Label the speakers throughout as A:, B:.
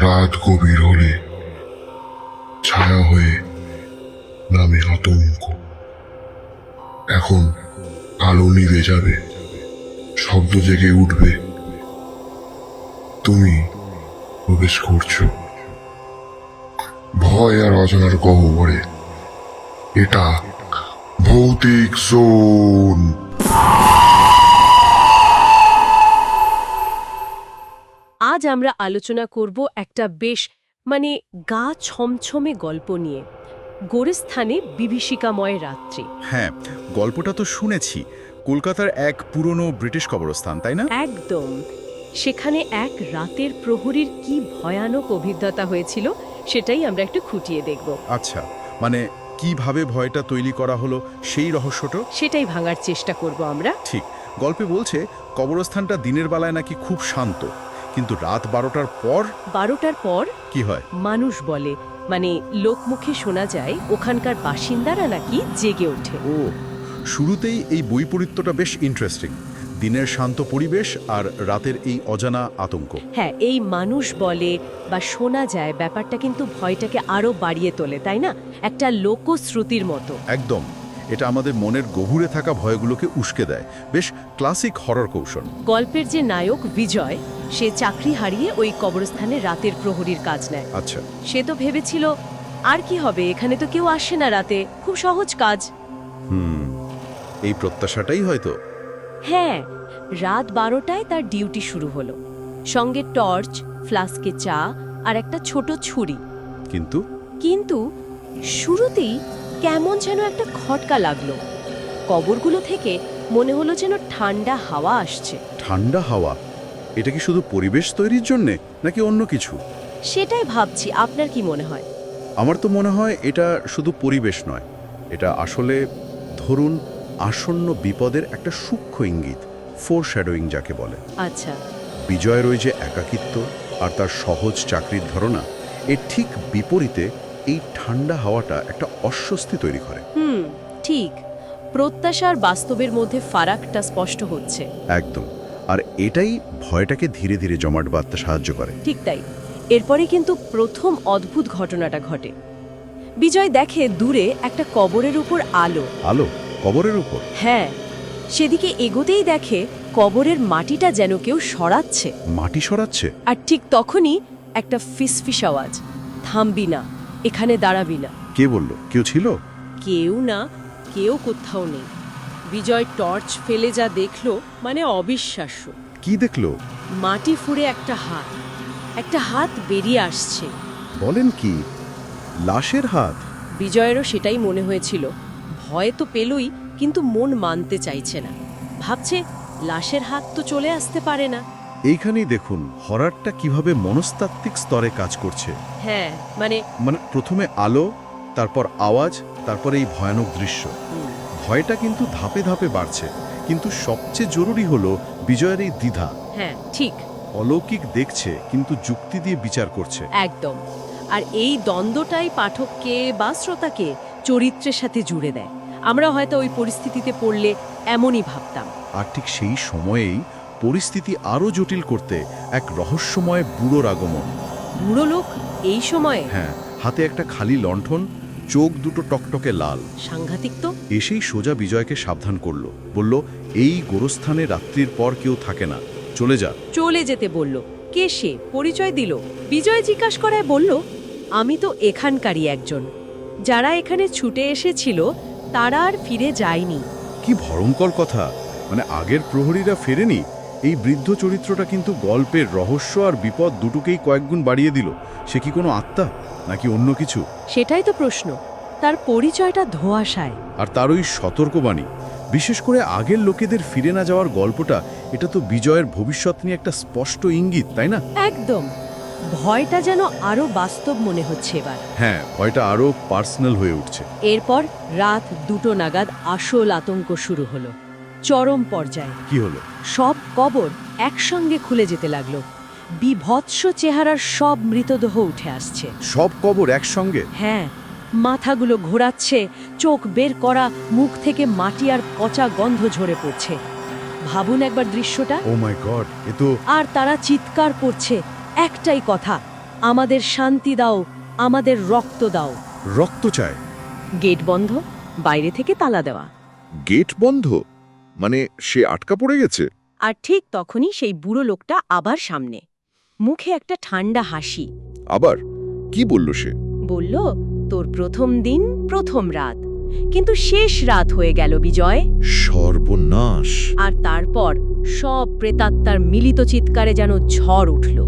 A: রাত গভীর হলে ছায়া হয়ে নামে আতঙ্ক। এখন আলো নিভে যাবে, শব্দ জেগে উঠবে, তুমি প্রবেশ করছো ভয় আর অজানার গহ্বরে। এটা ভৌতিক জোন।
B: আজ আমরা আলোচনা করব একটা বেশ গা ছমছমে গল্প নিয়ে, গোরস্থানে বিভীষিকাময় রাত্রি।
C: হ্যাঁ, গল্পটা তো শুনেছি। কলকাতার এক পুরনো ব্রিটিশ কবরস্থান, তাই না?
B: একদম। সেখানে এক রাতের প্রহরীর কি ভয়ানক অভিজ্ঞতা হয়েছিল সেটাই আমরা একটু খুঁটিয়ে দেখব।
C: আচ্ছা, মানে কিভাবে ভয়টা তৈরি করা হলো সেই রহস্যটা?
B: সেটাই ভাঙার চেষ্টা করব আমরা।
C: ঠিক, গল্পে বলছে কবরস্থানটা দিনের বেলায় নাকি খুব শান্ত, কিন্তু রাত 12টার পর
B: 12টার পর
C: কি হয়?
B: মানুষ বলে, লোকমুখে শোনা যায় ওখানকার বাসিন্দারা নাকি জেগে ওঠে।
C: ও, শুরুতেই এই বৈপরীত্যটা বেশ ইন্টারেস্টিং। দিনের শান্ত পরিবেশ আর রাতের এই অজানা আতঙ্ক।
B: হ্যাঁ, এই মানুষ বলে বা শোনা যায় ব্যাপারটা কিন্তু ভয়টাকে আরো বাড়িয়ে তোলে, তাই না? একটা লোকশ্রুতির মতো।
C: একদম, এটা আমাদের মনের গভীরে থাকা ভয়গুলোকে উস্কে দেয়। বেশ ক্লাসিক হরর কৌশল।
B: গল্পের যে নায়ক বিজয়, সে চাকরি হারিয়ে ওই কবরস্থানে রাতের প্রহরীর কাজ নেয়।
C: আচ্ছা,
B: সে তো ভেবেছিল আর কি হবে, এখানে তো কেউ আসে না রাতে, খুব সহজ কাজ।
C: এই প্রত্যাশাটাই হয়তো।
B: হ্যাঁ, রাত 12টায় তার ডিউটি শুরু হলো। সঙ্গে টর্চ, ফ্লাস্কে চা আর একটা ছোট ছুরি।
C: কিন্তু
B: কিন্তু শুরুতেই কেমন যেন একটা খটকা লাগলো। কবরগুলো থেকে মনে হলো যেন ঠান্ডা হাওয়া আসছে।
C: ঠান্ডা হাওয়া? এটা কি শুধু পরিবেশ তৈরির জন্যে নাকি অন্য কিছু?
B: সেটাই ভাবছি, আপনার কি মনে হয়?
C: আমার তো মনে হয় এটা শুধু পরিবেশ নয়, এটা আসলে ধরুন আসন্ন বিপদের একটা সূক্ষ্ম ইঙ্গিত, ফোরশ্যাডোয়িং যাকে বলে।
B: আচ্ছা।
C: বিজয়ের ওই যে একাকিত্ব আর তার সহজ চাকরির ধারণা, এর ঠিক বিপরীতে এই ঠান্ডা হাওয়াটা একটা অস্বস্তি তৈরি করে।
B: ঠিক। প্রত্যাশার বাস্তবের মধ্যে ফারাকটা স্পষ্ট হচ্ছে।
C: একদম, আর এটাই ভয়টাকে ধীরে ধীরে জমাট বাঁধতে সাহায্য করে।
B: ঠিক তাই। এরপরে কিন্তু প্রথম অদ্ভুত ঘটনাটা ঘটে। বিজয় দেখে দূরে একটা কবরের উপর আলো।
C: আলো? কবরের উপর?
B: হ্যাঁ, সেদিকে এগোতেই দেখে কবরের মাটিটা যেন কেউ সরাচ্ছে।
C: মাটি সরাচ্ছে?
B: আর ঠিক তখনই একটা ফিসফিস আওয়াজ, থামবি না, এখানে দাঁড়াবি না।
C: কে বলল? কেউ ছিল?
B: কেউ না, কেউ কোথাও নেই। বিজয় টর্চ ফেলে যা দেখলো, অবিশ্বাস্য।
C: কি দেখলো?
B: মাটি ফুঁড়ে একটা হাত বেরিয়ে আসছে।
C: বলেন কি? লাশের হাত?
B: বিজয়েরও সেটাই মনে হয়েছিল। ভয় তো পেলই, কিন্তু মন মানতে চাইছে না। ভাবছে লাশের হাত তো চলে আসতে পারে না।
C: এইখানেই দেখুন হররটা কিভাবে মনস্তাত্ত্বিক স্তরে কাজ করছে।
B: হ্যাঁ,
C: মানে প্রথমে আলো, তারপর আওয়াজ, তারপর এই ভয়ানক দৃশ্য। ভয়টা কিন্তু ধাপে ধাপে বাড়ছে, কিন্তু সবচেয়ে জরুরি হলো বিজয়ের এই দ্বিধা।
B: হ্যাঁ, ঠিক।
C: অলৌকিক দেখছে কিন্তু যুক্তি দিয়ে বিচার করছে।
B: একদম। আর এই দ্বন্দ্বটাই পাঠককে বা শ্রোতাকে চরিত্রের সাথে জুড়ে দেয়। আমরা হয়তো ওই পরিস্থিতিতে পড়লে এমনই ভাবতাম।
C: আর ঠিক সেই সময়েই পরিস্থিতি আরও জটিল করতে এক রহস্যময় বুড়োর আগমন।
B: বুড়ো লোক এই সময়ে?
C: হ্যাঁ, হাতে একটা খালি লণ্ঠন, চোখ দুটো টকটকে লাল।
B: সাংঘাতিক তো।
C: এসেই সোজা বিজয়কে সাবধান করলো, বলল এই গোরস্থানে রাত্রির পর কেউ থাকে না, চলে যা।
B: চলে যেতে বলল। কে সে? পরিচয় দিল। বিজয় জিজ্ঞাসা করায় বলল, আমি তো এখানকারই একজন। যারা এখানে ছুটে এসেছিল তারা আর ফিরে যায়নি।
C: কি ভয়ঙ্কর কথা! মানে আগের প্রহরীরা ফেরেনি? এই বৃদ্ধ চরিত্রটা কিন্তু গল্পের রহস্য আর বিপদ দুটোকেই কয়েকগুণ বাড়িয়ে দিল। সে কি কোনো আত্মা নাকি অন্য কিছু?
B: সেটাই তো প্রশ্ন। তার পরিচয়টা ধোঁয়াশায়।
C: আর তার ওই সতর্কবাণী, বিশেষ করে আগের লোকেদের ফিরে না যাওয়ার গল্পটা, এটা তো বিজয়ের ভবিষ্যৎ নিয়ে একটা স্পষ্ট ইঙ্গিত, তাই না?
B: একদম। ভয়টা যেন আরো বাস্তব মনে হচ্ছে এবার।
C: হ্যাঁ, ভয়টা আরো পার্সোনাল হয়ে উঠছে।
B: এরপর রাত 2টো নাগাদ আসল আতঙ্ক শুরু হলো, চরম পর্যায়ে।
C: কি হলো?
B: সব কবর একসঙ্গে খুলে যেতে লাগলো। বিভৎস চেহারার সব মৃতদেহ উঠে আসছে।
C: সব কবর একসঙ্গে?
B: হ্যাঁ, মাথাগুলো ঘোরাচ্ছে, চোখ বের করা, মুখ থেকে মাটি আর পচা গন্ধ ঝরে পড়ছে। ভাবুন একবার দৃশ্যটা।
C: ও মাই গড, এ তো।
B: আর তারা চিৎকার করছে, একটাই কথা, আমাদের শান্তি দাও, আমাদের রক্ত দাও।
C: রক্ত চায়?
B: গেট বন্ধ, বাইরে থেকে তালা দেওয়া।
D: গেট বন্ধ? মানে সে আটকা পড়ে গেছে?
B: আর ঠিক তখনই সেই বুড়ো লোকটা আবার সামনে, মুখে একটা ঠান্ডা হাসি।
D: আবার কি বলল সে?
B: বলল, তোর প্রথম দিন প্রথম রাত, কিন্তু শেষ রাত হয়ে গেল বিজয়।
D: সর্বনাশ!
B: আর তারপর সব প্রেতাত্মার মিলিত চিৎকারে যেন ঝড় উঠল।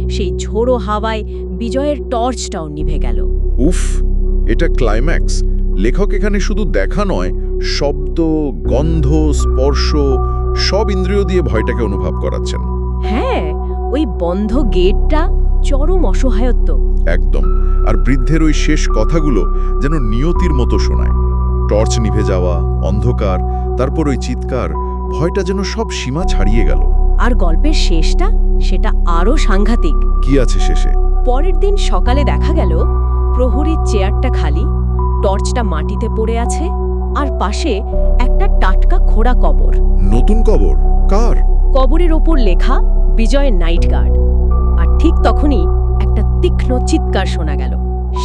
B: সেই ঝোড়ো হাওয়ায় বিজয়ের টর্চটাও নিভে গেল।
D: উফ, এটা ক্লাইম্যাক্স। লেখক এখানে শুধু দেখা নয়, শব্দ, গন্ধ, স্পর্শ সব ইন্দ্রিয় দিয়ে ভয়টাকে অনুভব করাচ্ছেন।
B: হ্যাঁ, ওই বন্ধ গেটটা চরম অসহায়ত্ব।
D: একদম। আর বৃদ্ধের ওই শেষ কথাগুলো যেন নিয়তির মতো শোনায়। টর্চ নিভে যাওয়া, অন্ধকার, তারপর ওই চিৎকার, ভয়টা যেন সব সীমা ছাড়িয়ে গেল।
B: আর গল্পের শেষটা, সেটা আরও সাংঘাতিক।
D: কি আছে শেষে?
B: পরের দিন সকালে দেখা গেল প্রহরীর চেয়ারটা খালি, টর্চটা মাটিতে পড়ে আছে, আর পাশে একটা টাটকা খোঁড়া কবর।
D: নতুন কবর? কার?
B: কবরের ওপর লেখা বিজয় নাইট গার্ড। আর ঠিক তখনই একটা তীক্ষ্ণ চিৎকার শোনা গেল।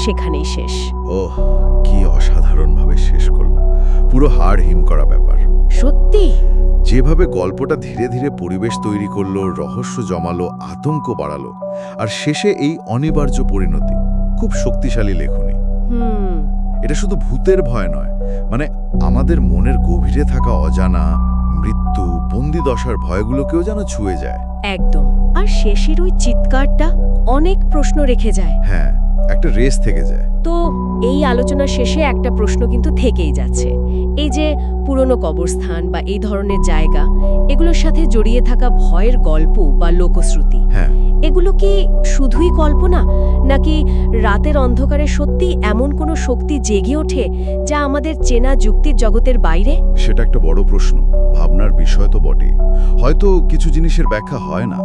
B: সেখানেই শেষ।
D: ওহ, কি অসাধারণভাবে শেষ করলো। পুরো হাড় হিম করা ব্যাপার।
B: সত্যি
C: যেভাবে গল্পটা ধীরে ধীরে পরিবেশ তৈরি করলো, রহস্য জমালো, আতঙ্ক বাড়ালো, আর শেষে এই অনিবার্য পরিণতি, খুব শক্তিশালী লেখনী। এটা শুধু ভূতের ভয় নয়, মানে আমাদের মনের গভীরে থাকা অজানা, মৃত্যু, বন্দিদশার ভয়গুলোকেও যেন ছুঁয়ে যায়।
B: একদম। আর শেষের ওই চিৎকারটা অনেক প্রশ্ন রেখে যায়।
C: হ্যাঁ, একটা রেস থেকে যায়।
B: তো এই আলোচনা শেষে একটা প্রশ্ন কিন্তু থেকেই যাচ্ছে। এই যে পুরনো কবরস্থান বা এই ধরনের জায়গা, এগুলোর সাথে জড়িয়ে থাকা ভয়ের গল্প বা লোকশ্রুতি,
C: হ্যাঁ,
B: এগুলো কি শুধুই কল্পনা, নাকি রাতের অন্ধকারে সত্যি এমন কোনো শক্তি জেগে ওঠে যা আমাদের চেনা যুক্তির জগতের বাইরে?
C: সেটা একটা বড় প্রশ্ন, ভাবনার বিষয় তো বটে। হয়তো কিছু জিনিসের ব্যাখ্যা হয় না,